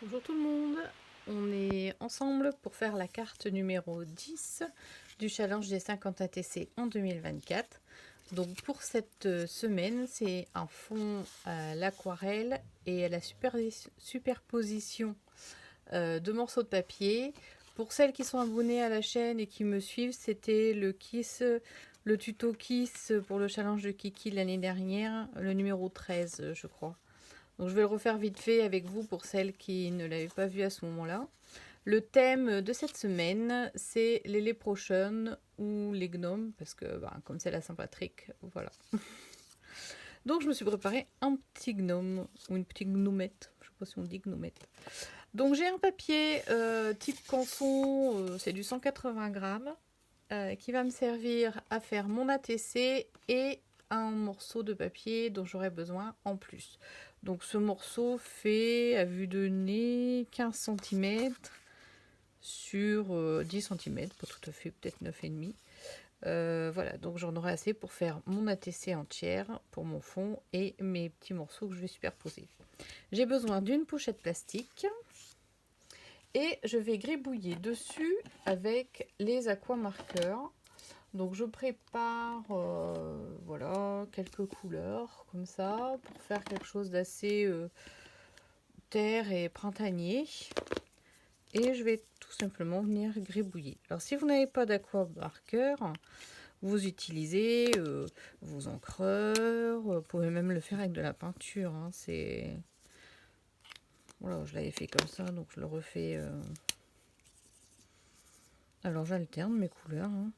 Bonjour tout le monde, on est ensemble pour faire la carte numéro 10 du challenge des 50 ATC en 2024. Donc pour cette semaine, c'est un fond à l'aquarelle et à la superposition de morceaux de papier. Pour celles qui sont abonnées à la chaîne et qui me suivent, c'était le tuto Kiss pour le challenge de Kiki l'année dernière, le numéro 13 je crois. Donc je vais le refaire vite fait avec vous pour celles qui ne l'avaient pas vu à ce moment-là. Le thème de cette semaine, c'est les léprochaunes ou les gnomes, parce que comme c'est la Saint-Patrick, voilà. Donc je me suis préparé un petit gnome, ou une petite gnomette, je ne sais pas si on dit gnomette. Donc j'ai un papier type canson, c'est du 180 grammes, qui va me servir à faire mon ATC et un morceau de papier dont j'aurai besoin en plus. Donc ce morceau fait à vue de nez 15 cm sur 10 cm, pas tout à fait, peut-être 9,5. Voilà, donc j'en aurai assez pour faire mon ATC entière pour mon fond et mes petits morceaux que je vais superposer. J'ai besoin d'une pochette plastique et je vais gribouiller dessus avec les aquamarqueurs. Donc je prépare voilà, quelques couleurs comme ça pour faire quelque chose d'assez terre et printanier. Et je vais tout simplement venir gribouiller. Alors si vous n'avez pas d'aquamarqueur, vous utilisez vos encreurs. Vous pouvez même le faire avec de la peinture. Hein, c'est... Voilà, je l'avais fait comme ça, donc je le refais. Alors j'alterne mes couleurs. Hein.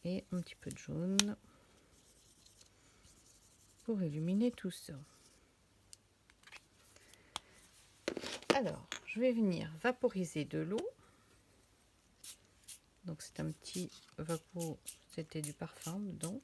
Et un petit peu de jaune pour illuminer tout ça. Alors, je vais venir vaporiser de l'eau. Donc c'est un petit vapeau, c'était du parfum dedans.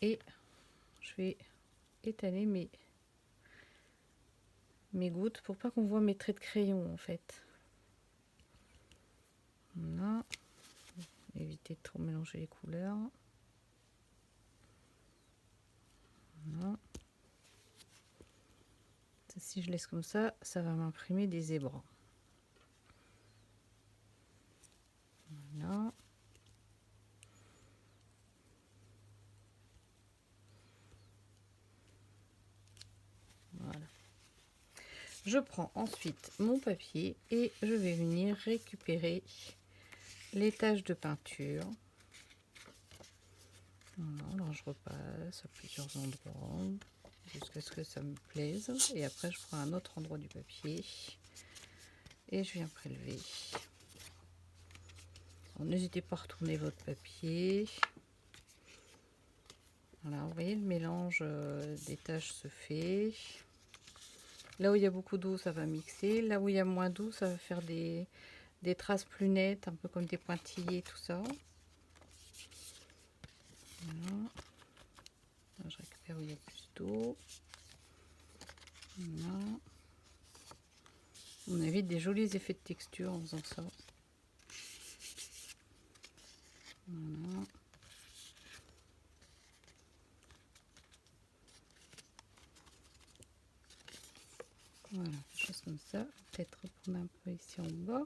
Et je vais étaler mes gouttes pour pas qu'on voit mes traits de crayon en fait. Voilà. Éviter de trop mélanger les couleurs. Voilà. Si je laisse comme ça, ça va m'imprimer des zébras. Voilà. Voilà. Je prends ensuite mon papier et je vais venir récupérer les taches de peinture. Voilà, alors je repasse à plusieurs endroits jusqu'à ce que ça me plaise. Et après, je prends un autre endroit du papier et je viens prélever. N'hésitez pas à retourner votre papier. Voilà, vous voyez, le mélange des taches se fait. Là où il y a beaucoup d'eau, ça va mixer. Là où il y a moins d'eau, ça va faire des traces plus nettes, un peu comme des pointillés, tout ça. Voilà. Là, je récupère où il y a plus d'eau. Voilà. On évite des jolis effets de texture en faisant ça. Voilà. Voilà, des choses comme ça. Peut-être reprendre un peu ici en bas.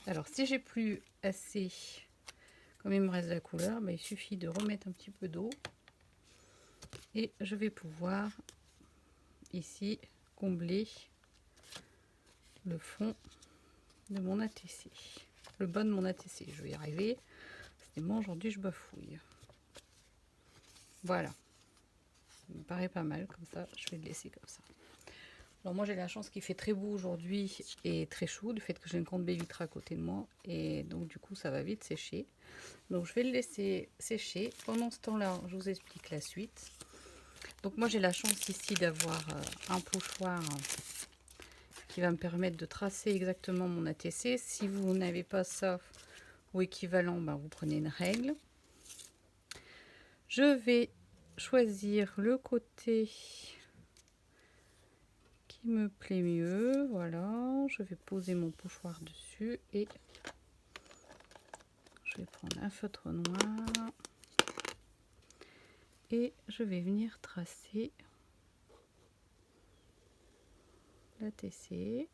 Alors, si j'ai plus assez, comme il me reste de la couleur, il suffit de remettre un petit peu d'eau. Et je vais pouvoir, ici, combler le fond de mon ATC. Le bas de mon ATC, je vais y arriver. Décidément, aujourd'hui, je bafouille. Voilà. Ça me paraît pas mal, comme ça, je vais le laisser comme ça. Alors moi j'ai la chance qu'il fait très beau aujourd'hui et très chaud, du fait que j'ai une grande baie vitrée à côté de moi. Et donc du coup ça va vite sécher. Donc je vais le laisser sécher. Pendant ce temps-là, je vous explique la suite. Donc moi j'ai la chance ici d'avoir un pochoir qui va me permettre de tracer exactement mon ATC. Si vous n'avez pas ça ou équivalent, vous prenez une règle. Je vais choisir le côté qui me plaît mieux. Voilà, je vais poser mon pochoir dessus et je vais prendre un feutre noir et je vais venir tracer l'ATC.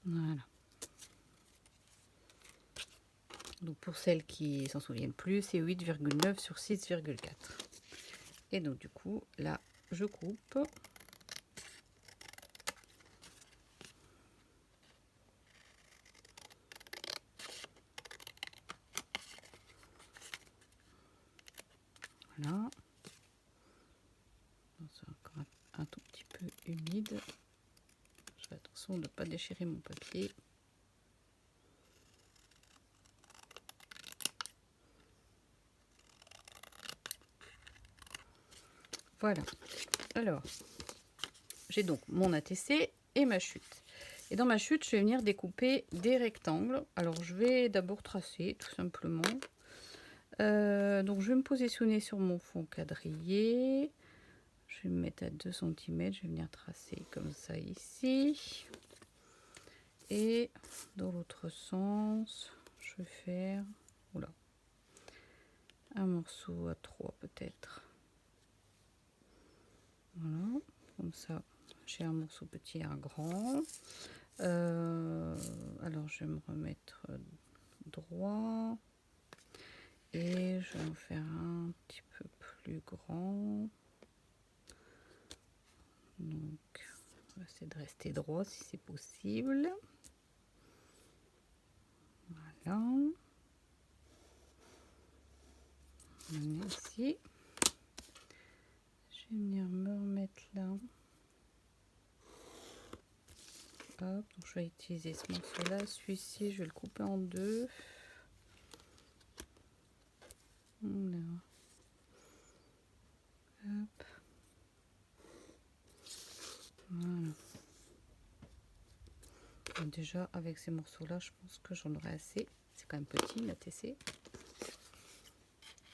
Voilà. Donc pour celles qui s'en souviennent plus, c'est 8,9 sur 6,4. Et donc du coup, là, je coupe. Voilà. C'est encore un tout petit peu humide. Je fais attention de ne pas déchirer mon papier. Voilà. Alors, j'ai donc mon ATC et ma chute. Et dans ma chute, je vais venir découper des rectangles. Alors, je vais d'abord tracer, tout simplement. Donc, je vais me positionner sur mon fond quadrillé. Je vais me mettre à 2 cm. Je vais venir tracer comme ça ici. Et dans l'autre sens, je vais faire un morceau à 3 peut-être. Voilà, comme ça, j'ai un morceau petit et un grand. Alors, je vais me remettre droit. Et je vais en faire un petit peu plus grand. Donc, on va essayer de rester droit si c'est possible. Voilà. Ici. Je vais venir me remettre là. Hop, donc je vais utiliser ce morceau-là. Celui-ci, je vais le couper en deux. Voilà. Hop. Voilà. Donc déjà, avec ces morceaux-là, je pense que j'en aurai assez. C'est quand même petit, la TC.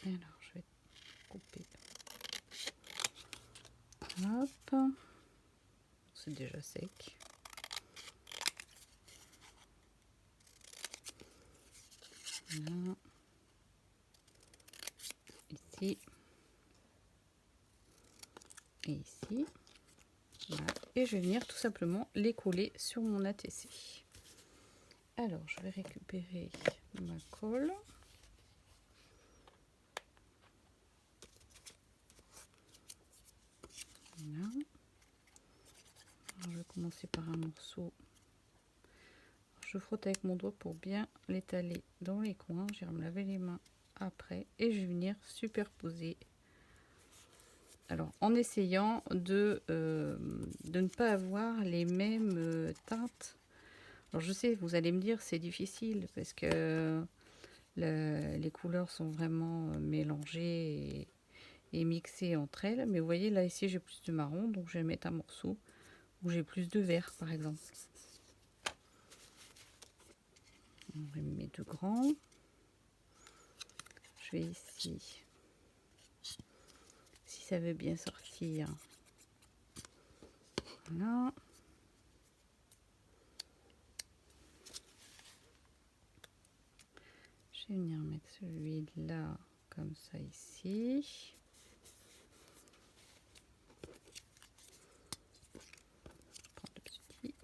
Alors, je vais couper. Hop. C'est déjà sec. Là. Ici. Et ici. Voilà. Et je vais venir tout simplement les coller sur mon ATC. Alors, je vais récupérer ma colle. Voilà. Alors, je vais commencer par un morceau. Je frotte avec mon doigt pour bien l'étaler dans les coins. Je vais me laver les mains après et je vais venir superposer. Alors, en essayant de ne pas avoir les mêmes teintes. Alors, je sais, vous allez me dire, c'est difficile parce que les couleurs sont vraiment mélangées et mixées entre elles. Mais vous voyez, là, ici, j'ai plus de marron, donc je vais mettre un morceau où j'ai plus de vert, par exemple. On va mettre deux grands. Je vais ici, si ça veut bien sortir. Voilà. Je vais venir mettre celui-là comme ça ici. Prendre le petit.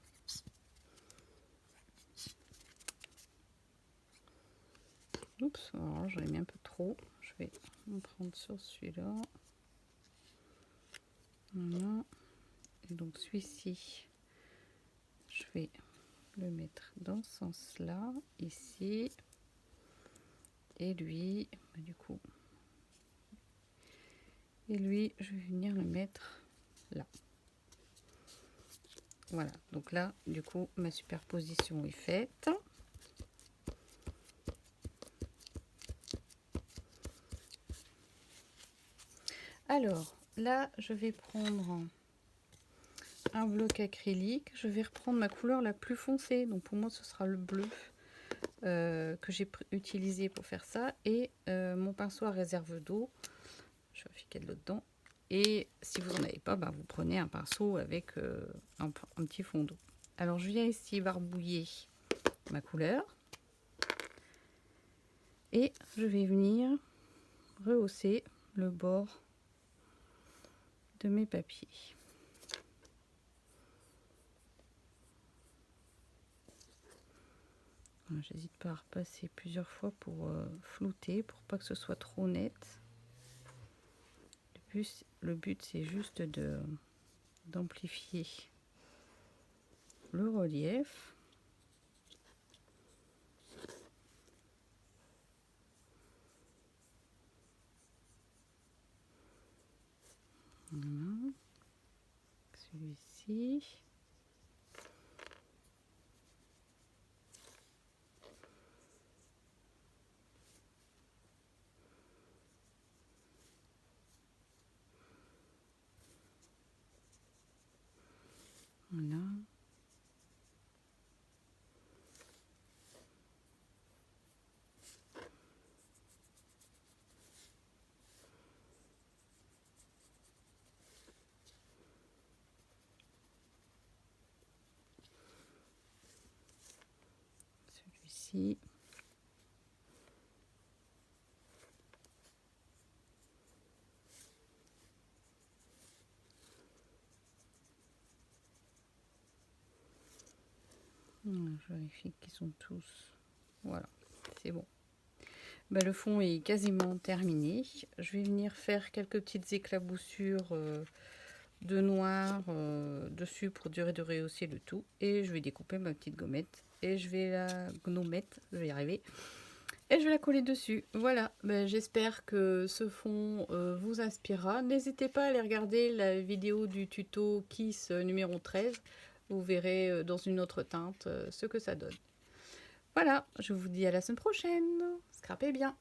Oups, alors j'en ai mis un peu trop. Je vais en prendre sur celui-là. Voilà. Et donc celui-ci, je vais le mettre dans ce sens-là, ici. Et lui, du coup, et lui, je vais venir le mettre là. Voilà, donc là, du coup, ma superposition est faite. Alors, là, je vais prendre un bloc acrylique. Je vais reprendre ma couleur la plus foncée. Donc, pour moi, ce sera le bleu que j'ai utilisé pour faire ça. Et mon pinceau à réserve d'eau. Je vérifie qu'il y a de l'eau dedans. Et si vous n'en avez pas, bah, vous prenez un pinceau avec un petit fond d'eau. Alors, je viens ici barbouiller ma couleur. Et je vais venir rehausser le bord de mes papiers. J'hésite pas à repasser plusieurs fois pour flouter, pour pas que ce soit trop net. Le but c'est juste d'amplifier le relief. Voilà. Celui-ci. Voilà. Celui-ci. Je vérifie qu'ils sont tous. Voilà, c'est bon. Le fond est quasiment terminé. Je vais venir faire quelques petites éclaboussures de noir dessus pour durer de rehausser le tout. Et je vais découper ma petite gommette. Et je vais la gommette, je vais y arriver. Et je vais la coller dessus. Voilà, j'espère que ce fond vous inspirera. N'hésitez pas à aller regarder la vidéo du tuto Kiss numéro 13. Vous verrez dans une autre teinte ce que ça donne. Voilà, je vous dis à la semaine prochaine. Scrapez bien.